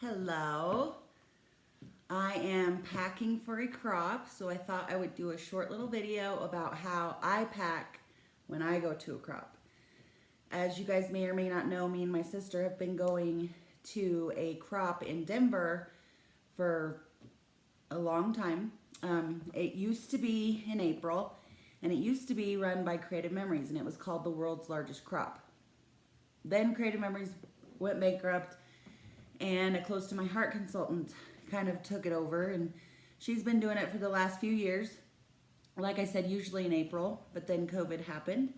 Hello. I am packing for a crop, so I thought I would do a short little video about how I pack when I go to a crop. As you guys may or may not know, me and my sister have been going to a crop in Denver for a long time. It used to be in April, and it used to be run by Creative Memories, and it was called the world's largest crop. Then Creative Memories went bankrupt, and a close to my heart consultant kind of took it over, and she's been doing it for the last few years. Like I said, usually in April, but then COVID happened.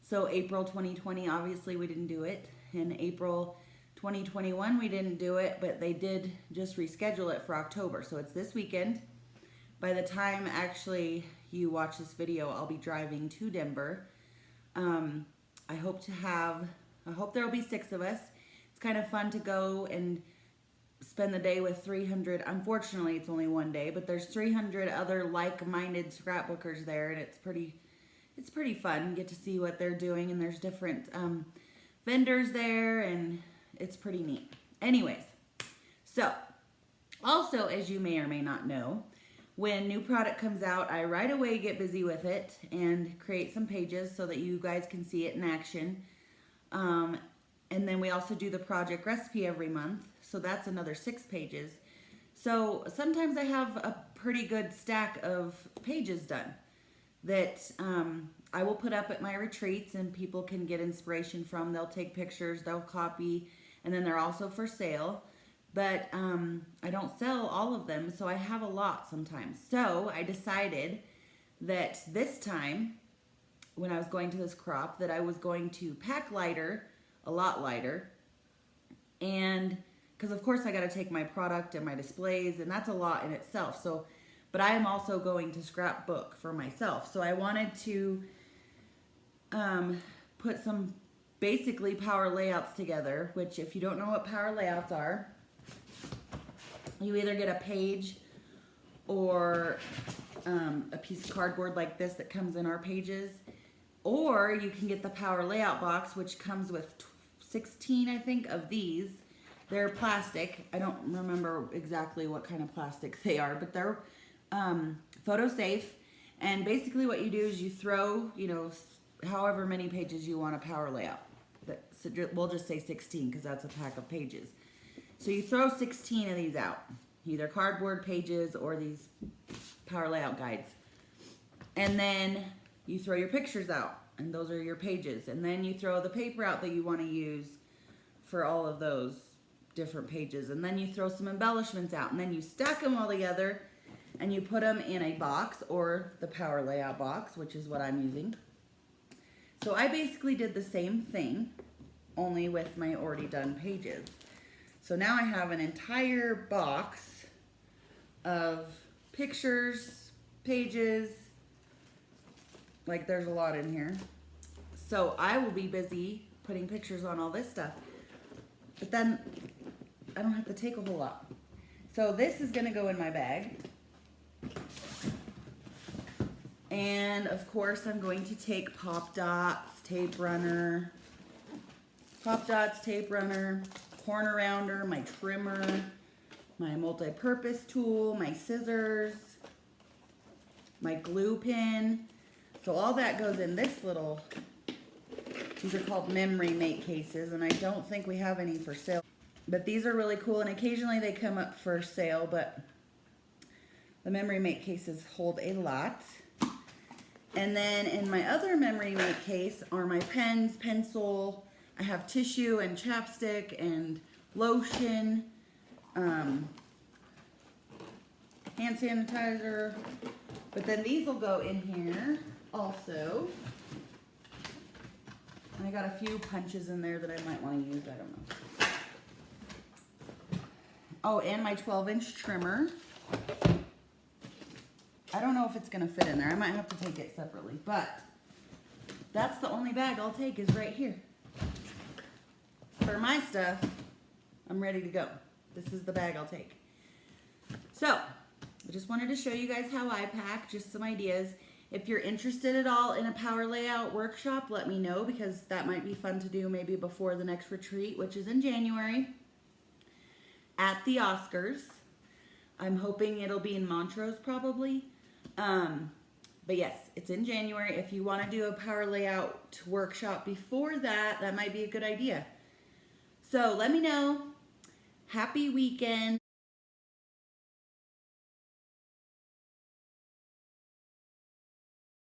So April 2020, obviously we didn't do it. In April 2021, we didn't do it, but they did just reschedule it for October. So it's this weekend. By the time actually you watch this video, I'll be driving to Denver. I hope there'll be 6 of us. It's kind of fun to go and spend the day with 300. Unfortunately, it's only one day, but there's 300 other like-minded scrapbookers there, and it's pretty fun. You get to see what they're doing, and there's different vendors there, and it's pretty neat. Anyways, so also, as you may or may not know, when new product comes out, I right away get busy with it and create some pages so that you guys can see it in action. And then we also do the project recipe every month, so that's another 6 pages. So sometimes I have a pretty good stack of pages done that I will put up at my retreats and people can get inspiration from. They'll take pictures, they'll copy, and then they're also for sale. But I don't sell all of them, so I have a lot sometimes. So I decided that this time, when I was going to this crop, that I was going to pack lighter, a lot lighter, and because of course I got to take my product and my displays, and that's a lot in itself. So, but I am also going to scrapbook for myself, so I wanted to put some basically power layouts together, which if you don't know what power layouts are, you either get a page or a piece of cardboard like this that comes in our pages, or you can get the power layout box, which comes with 16, I think, of these. They're plastic. I don't remember exactly what kind of plastic they are, but they're photo safe. And basically what you do is you throw, however many pages you want a power layout. So we'll just say 16 because that's a pack of pages. So you throw 16 of these out, either cardboard pages or these power layout guides. And then you throw your pictures out, and those are your pages. And then you throw the paper out that you want to use for all of those different pages. And then you throw some embellishments out, and then you stack them all together, and you put them in a box or the power layout box, which is what I'm using. So I basically did the same thing, only with my already done pages. So now I have an entire box of pictures, pages, like there's a lot in here. So I will be busy putting pictures on all this stuff. But then I don't have to take a whole lot. So this is gonna go in my bag. And of course I'm going to take pop dots, tape runner, corner rounder, my trimmer, my multi-purpose tool, my scissors, my glue pin. So all that goes in this little, these are called memory mate cases, and I don't think we have any for sale. But these are really cool, and occasionally they come up for sale, but the memory mate cases hold a lot. And then in my other memory mate case are my pens, pencil, I have tissue and chapstick and lotion, hand sanitizer, but then these will go in here also. And I got a few punches in there that I might want to use, I don't know. Oh, and my 12-inch trimmer. I don't know if it's going to fit in there. I might have to take it separately, but that's the only bag I'll take is right here. For my stuff, I'm ready to go. This is the bag I'll take. So, I just wanted to show you guys how I pack, just some ideas. If you're interested at all in a power layout workshop, let me know, because that might be fun to do maybe before the next retreat, which is in January. at the Oscars. I'm hoping it'll be in Montrose probably. But yes, it's in January. If you want to do a power layout workshop before that, that might be a good idea. So let me know. Happy weekend.